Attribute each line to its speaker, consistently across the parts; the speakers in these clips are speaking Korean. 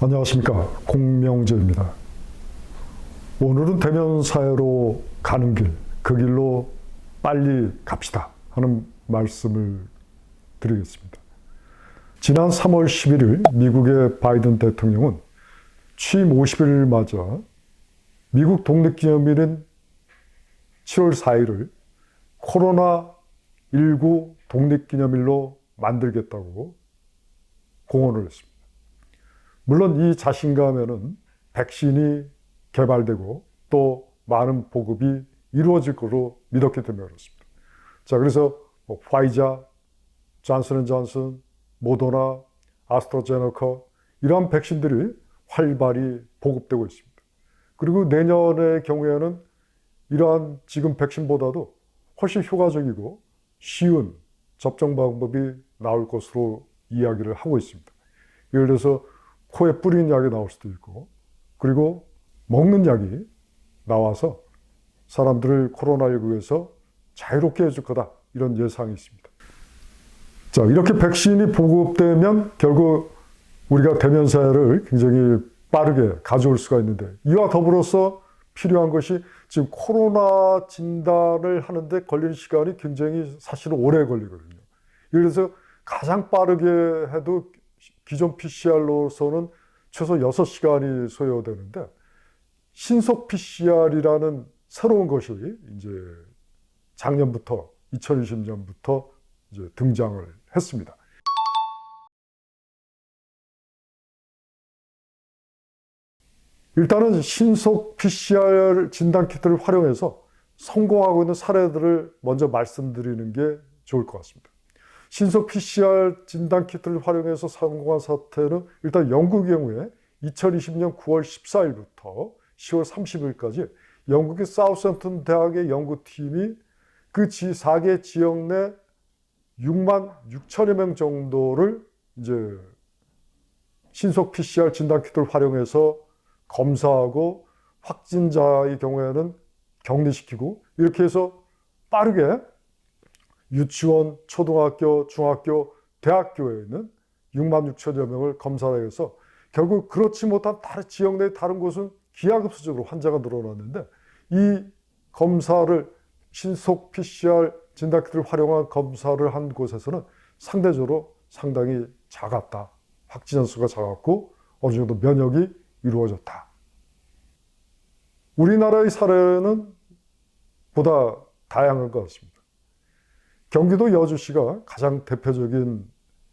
Speaker 1: 안녕하십니까, 공명재입니다. 오늘은 대면 사회로 가는 길, 그 길로 빨리 갑시다 하는 말씀을 드리겠습니다. 지난 3월 11일 미국의 바이든 대통령은 취임 50일을 맞아 미국 독립기념일인 7월 4일을 코로나19 독립기념일로 만들겠다고 공언을 했습니다. 물론 이 자신감에는 백신이 개발되고 또 많은 보급이 이루어질 것으로 믿었기 때문에 그렇습니다. 자, 그래서 화이자, 존슨앤존슨, 모더나, 아스트라제네카 이러한 백신들이 활발히 보급되고 있습니다. 그리고 내년의 경우에는 이러한 지금 백신보다도 훨씬 효과적이고 쉬운 접종 방법이 나올 것으로 이야기를 하고 있습니다. 예를 들어서 코에 뿌리는 약이 나올 수도 있고, 그리고 먹는 약이 나와서 사람들을 코로나19에서 자유롭게 해줄 거다, 이런 예상이 있습니다. 자, 이렇게 백신이 보급되면 결국 우리가 대면 사회를 굉장히 빠르게 가져올 수가 있는데, 이와 더불어서 필요한 것이 지금 코로나 진단을 하는데 걸리는 시간이 굉장히 사실은 오래 걸리거든요. 예를 들어서 가장 빠르게 해도 기존 PCR로서는 최소 6시간이 소요되는데, 신속 PCR이라는 새로운 것이 이제 작년부터 2020년부터 이제 등장을 했습니다. 일단은 신속 PCR 진단 키트를 활용해서 성공하고 있는 사례들을 먼저 말씀드리는 게 좋을 것 같습니다. 신속 PCR 진단 키트를 활용해서 성공한 사태는 일단 영국의 경우에 2020년 9월 14일부터 10월 30일까지 영국의 사우샘튼 대학의 연구팀이 그 4개 지역 내 6만 6천여 명 정도를 이제 신속 PCR 진단 키트를 활용해서 검사하고 확진자의 경우에는 격리시키고, 이렇게 해서 빠르게 유치원, 초등학교, 중학교, 대학교에 있는 6만 6천여 명을 검사를 해서 결국 그렇지 못한 다른 지역 내 다른 곳은 기하급수적으로 환자가 늘어났는데, 이 검사를 신속 PCR 진단키트를 활용한 검사를 한 곳에서는 상대적으로 상당히 작았다. 확진자 수가 작았고 어느 정도 면역이 이루어졌다. 우리나라의 사례는 보다 다양한 것 같습니다. 경기도 여주시가 가장 대표적인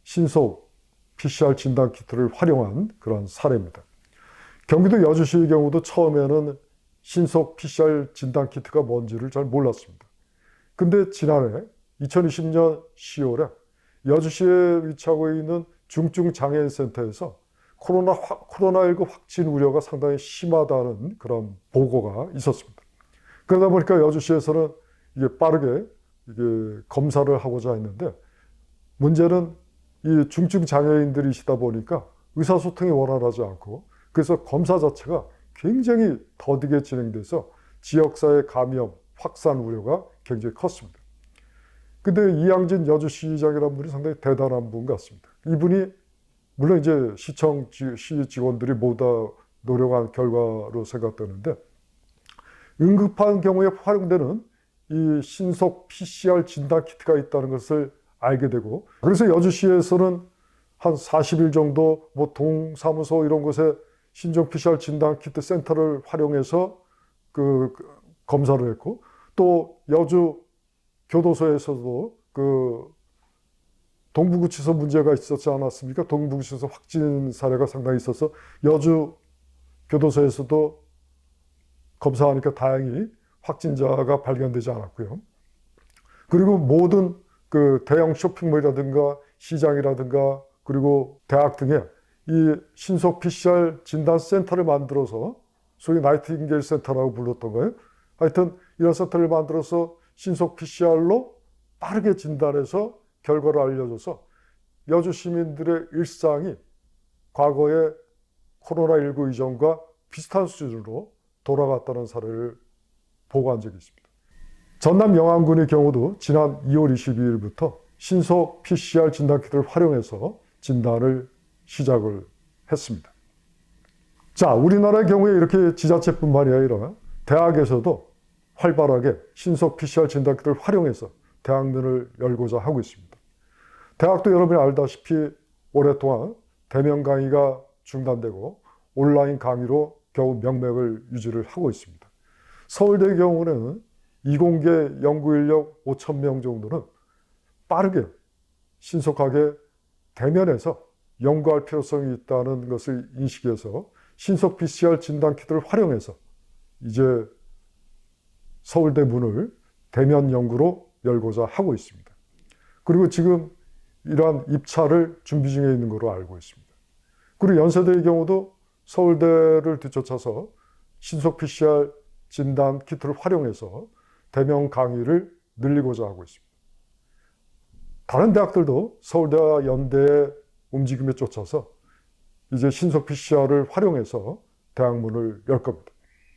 Speaker 1: 신속 PCR 진단 키트를 활용한 그런 사례입니다. 경기도 여주시의 경우도 처음에는 신속 PCR 진단 키트가 뭔지를 잘 몰랐습니다. 근데 지난해 2020년 10월에 여주시에 위치하고 있는 중증장애인센터에서 코로나19 확진 우려가 상당히 심하다는 그런 보고가 있었습니다. 그러다 보니까 여주시에서는 이게 빠르게 검사를 하고자 했는데, 문제는 이 중증 장애인들이시다 보니까 의사소통이 원활하지 않고, 그래서 검사 자체가 굉장히 더디게 진행돼서 지역사회 감염, 확산 우려가 굉장히 컸습니다. 근데 이양진 여주시장이라는 분이 상당히 대단한 분 같습니다. 이분이 물론 이제 시청, 시 직원들이 모두 다 노력한 결과로 생각되는데, 응급한 경우에 활용되는 이 신속 PCR 진단 키트가 있다는 것을 알게 되고, 그래서 여주시에서는 한 40일 정도 동사무소 이런 곳에 신종 PCR 진단 키트 센터를 활용해서 검사를 했고, 또 여주 교도소에서도 동부구치소 문제가 있었지 않았습니까? 동부구치소 확진 사례가 상당히 있어서 여주 교도소에서도 검사하니까 다행히 확진자가 발견되지 않았고요. 그리고 모든 대형 쇼핑몰이라든가 시장이라든가 그리고 대학 등에 이 신속 PCR 진단 센터를 만들어서 소위 나이팅게일 센터라고 불렀던 거예요. 하여튼 이런 센터를 만들어서 신속 PCR로 빠르게 진단해서 결과를 알려줘서 여주 시민들의 일상이 과거의 코로나19 이전과 비슷한 수준으로 돌아갔다는 사례를 보고한 적이 있습니다. 전남 영안군의 경우도 지난 2월 22일부터 신속 PCR 진단키트를 활용해서 진단을 시작을 했습니다. 자, 우리나라의 경우에 이렇게 지자체뿐만이 아니라 대학에서도 활발하게 신속 PCR 진단키트를 활용해서 대학문을 열고자 하고 있습니다. 대학도 여러분이 알다시피 오랫동안 대면 강의가 중단되고 온라인 강의로 겨우 명맥을 유지를 하고 있습니다. 서울대의 경우는 이공계 연구 인력 5,000명 정도는 빠르게 신속하게 대면에서 연구할 필요성이 있다는 것을 인식해서 신속 PCR 진단키트를 활용해서 이제 서울대 문을 대면 연구로 열고자 하고 있습니다. 그리고 지금 이러한 입찰을 준비 중에 있는 것으로 알고 있습니다. 그리고 연세대의 경우도 서울대를 뒤쫓아서 신속 PCR 진단 키트를 활용해서 대면 강의를 늘리고자 하고 있습니다. 다른 대학들도 서울대와 연대의 움직임에 쫓아서 이제 신속 PCR을 활용해서 대학문을 열 겁니다.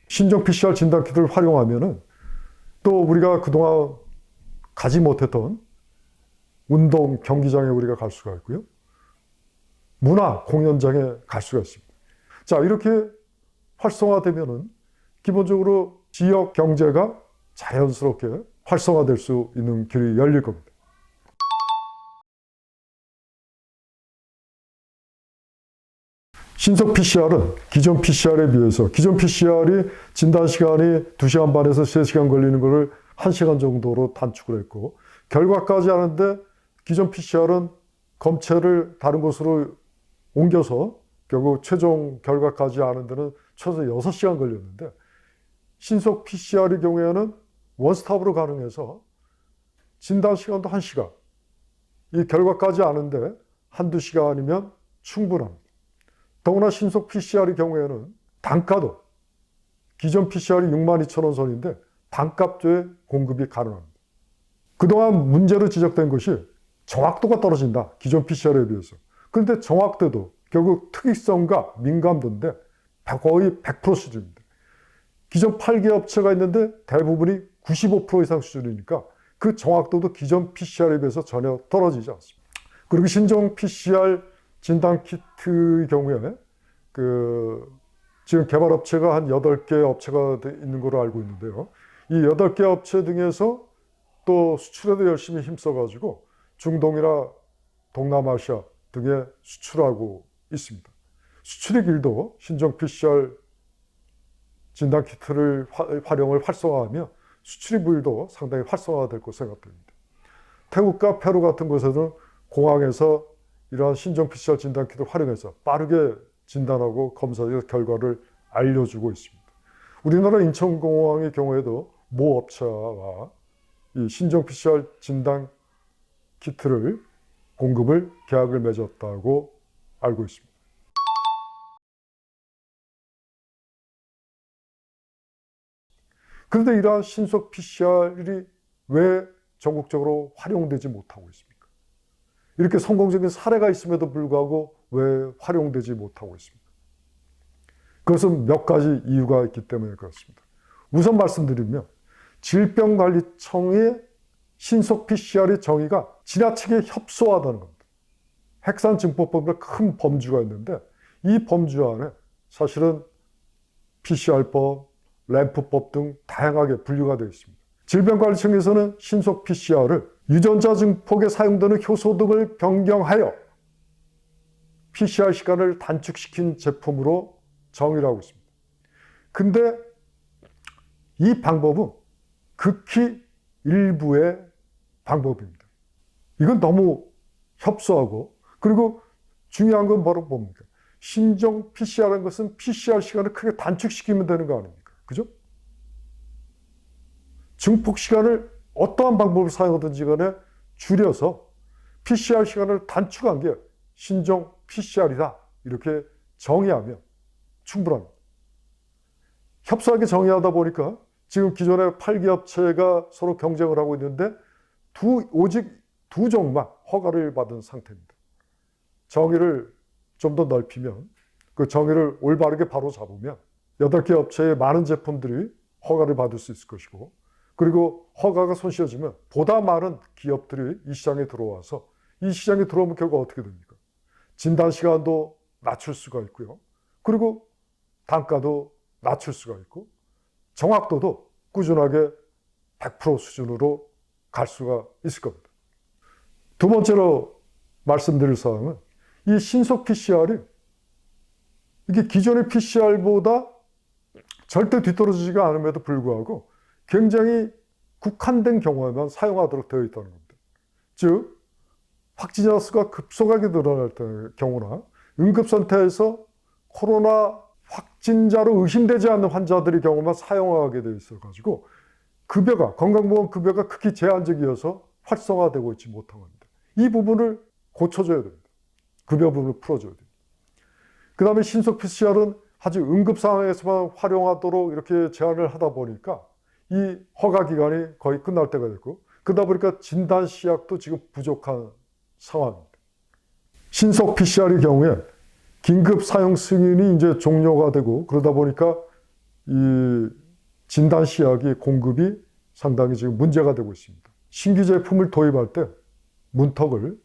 Speaker 1: 신종 PCR 진단 키트를 활용하면은 또 우리가 그동안 가지 못했던 운동 경기장에 우리가 갈 수가 있고요. 문화 공연장에 갈 수가 있습니다. 자, 이렇게 활성화되면은 기본적으로 지역 경제가 자연스럽게 활성화될 수 있는 길이 열릴 겁니다. 신속 PCR은 기존 PCR에 비해서 기존 PCR이 진단 시간이 2시간 반에서 3시간 걸리는 것을 1시간 정도로 단축을 했고 결과까지 하는데 기존 PCR은 검체를 다른 곳으로 옮겨서 결국 최종 결과까지 하는 데는 최소 6시간 걸렸는데 신속 PCR의 경우에는 원스톱으로 가능해서 진단 시간도 1시간, 이 결과까지 아는데 1~2시간이면 충분합니다. 더구나 신속 PCR의 경우에는 단가도 기존 PCR이 62,000원 선인데 반값조에 공급이 가능합니다. 그동안 문제로 지적된 것이 정확도가 떨어진다, 기존 PCR에 비해서. 그런데 정확도도 결국 특이성과 민감도인데 거의 100% 수준입니다. 기존 8개 업체가 있는데 대부분이 95% 이상 수준이니까 그 정확도도 기존 PCR에 비해서 전혀 떨어지지 않습니다. 그리고 신종 PCR 진단 키트의 경우에 지금 개발 업체가 한 8개 업체가 있는 걸로 알고 있는데요. 이 8개 업체 등에서 또 수출에도 열심히 힘써가지고 중동이나 동남아시아 등에 수출하고 있습니다. 수출의 길도 신종 PCR 진단 키트를 활용을 활성화하며 수출의 길도 상당히 활성화가 될 것으로 생각됩니다. 태국과 페루 같은 곳에서는 공항에서 이러한 신종 PCR 진단 키트를 활용해서 빠르게 진단하고 검사의 결과를 알려주고 있습니다. 우리나라 인천공항의 경우에도 모 업체와 이 신종 PCR 진단 키트를 공급을 계약을 맺었다고 알고 있습니다. 그런데 이러한 신속 PCR이 왜 전국적으로 활용되지 못하고 있습니까? 이렇게 성공적인 사례가 있음에도 불구하고 왜 활용되지 못하고 있습니까? 그것은 몇 가지 이유가 있기 때문에 그렇습니다. 우선 말씀드리면 질병관리청의 신속 PCR의 정의가 지나치게 협소하다는 겁니다. 핵산증포법으로 큰 범주가 있는데 이 범주 안에 사실은 PCR법, 램프법 등 다양하게 분류가 되어 있습니다. 질병관리청에서는 신속 PCR을 유전자 증폭에 사용되는 효소 등을 변경하여 PCR 시간을 단축시킨 제품으로 정의를 하고 있습니다. 근데 이 방법은 극히 일부의 방법입니다. 이건 너무 협소하고, 그리고 중요한 건 바로 뭡니까? 신종 PCR라는 것은 PCR 시간을 크게 단축시키면 되는 거 아닙니까? 그죠? 증폭 시간을 어떠한 방법을 사용하든지 간에 줄여서 PCR 시간을 단축한 게 신종 PCR이다, 이렇게 정의하면 충분합니다. 협소하게 정의하다 보니까 지금 기존의 8개 업체가 서로 경쟁을 하고 있는데 오직 두 종만 허가를 받은 상태입니다. 정의를 좀 더 넓히면, 그 정의를 올바르게 바로 잡으면 8개 업체의 많은 제품들이 허가를 받을 수 있을 것이고, 그리고 허가가 손쉬워지면 보다 많은 기업들이 이 시장에 들어와서, 이 시장에 들어오면 결국 어떻게 됩니까? 진단 시간도 낮출 수가 있고요. 그리고 단가도 낮출 수가 있고 정확도도 꾸준하게 100% 수준으로 갈 수가 있을 겁니다. 두 번째로 말씀드릴 사항은 이 신속 PCR이 이게 기존의 PCR보다 절대 뒤떨어지지가 않음에도 불구하고 굉장히 국한된 경우에만 사용하도록 되어 있다는 겁니다. 즉 확진자 수가 급속하게 늘어날 경우나 응급상태에서 코로나 확진자로 의심되지 않는 환자들의 경우만 사용하게 되어 있어가지고 건강보험급여가 극히 제한적이어서 활성화되고 있지 못한 겁니다. 이 부분을 고쳐줘야 됩니다. 급여 부분을 풀어줘야 됩니다. 그 다음에 신속 PCR은 아주 응급 상황에서만 활용하도록 이렇게 제한을 하다 보니까 이 허가 기간이 거의 끝날 때가 됐고 그러다 보니까 진단 시약도 지금 부족한 상황입니다. 신속 PCR의 경우에 긴급 사용 승인이 이제 종료가 되고 그러다 보니까 이 진단 시약의 공급이 상당히 지금 문제가 되고 있습니다. 신규 제품을 도입할 때 문턱을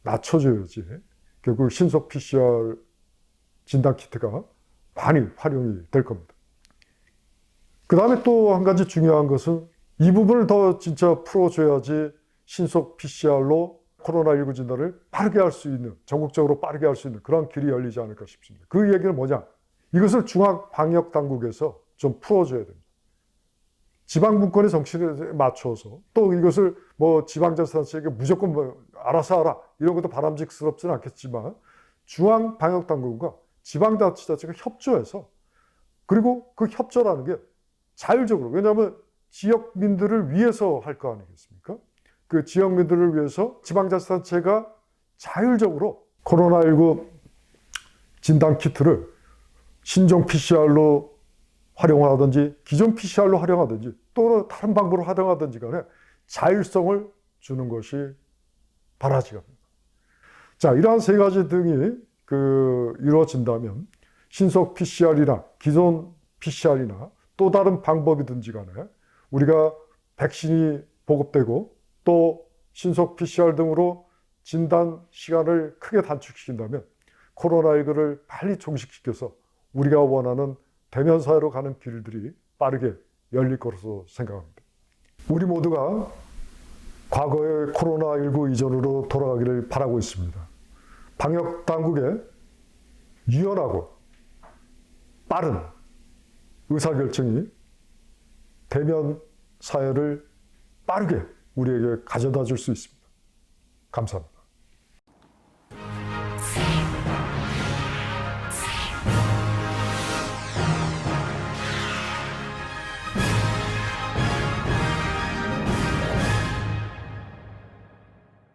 Speaker 1: 낮춰줘야지 결국 신속 PCR 진단 키트가 많이 활용이 될 겁니다. 그 다음에 또 한 가지 중요한 것은 이 부분을 더 진짜 풀어줘야지 신속 PCR로 코로나19 진단을 빠르게 할 수 있는, 전국적으로 빠르게 할 수 있는 그런 길이 열리지 않을까 싶습니다. 그 얘기는 뭐냐? 이것을 중앙방역당국에서 좀 풀어줘야 됩니다. 지방분권의 정치에 맞춰서 또 이것을 뭐 지방자치단체에게 무조건 뭐 알아서 하라 이런 것도 바람직스럽지는 않겠지만 중앙방역당국과 지방자치단체가 협조해서 그리고 그 협조라는 게 자율적으로 왜냐하면 지역민들을 위해서 할 거 아니겠습니까? 그 지역민들을 위해서 지방자치단체가 자율적으로 코로나19 진단키트를 신종 PCR로 활용하든지 기존 PCR로 활용하든지 또 다른 방법으로 활용하든지 간에 자율성을 주는 것이 바라지가 합니다. 자, 이러한 세 가지 등이 이루어진다면 신속 PCR이나 기존 PCR이나 또 다른 방법이든지 간에 우리가 백신이 보급되고 또 신속 PCR 등으로 진단 시간을 크게 단축시킨다면 코로나19를 빨리 종식시켜서 우리가 원하는 대면 사회로 가는 길들이 빠르게 열릴 것으로 생각합니다. 우리 모두가 과거의 코로나19 이전으로 돌아가기를 바라고 있습니다. 방역 당국의 유연하고 빠른 의사결정이 대면 사회를 빠르게 우리에게 가져다 줄 수 있습니다. 감사합니다.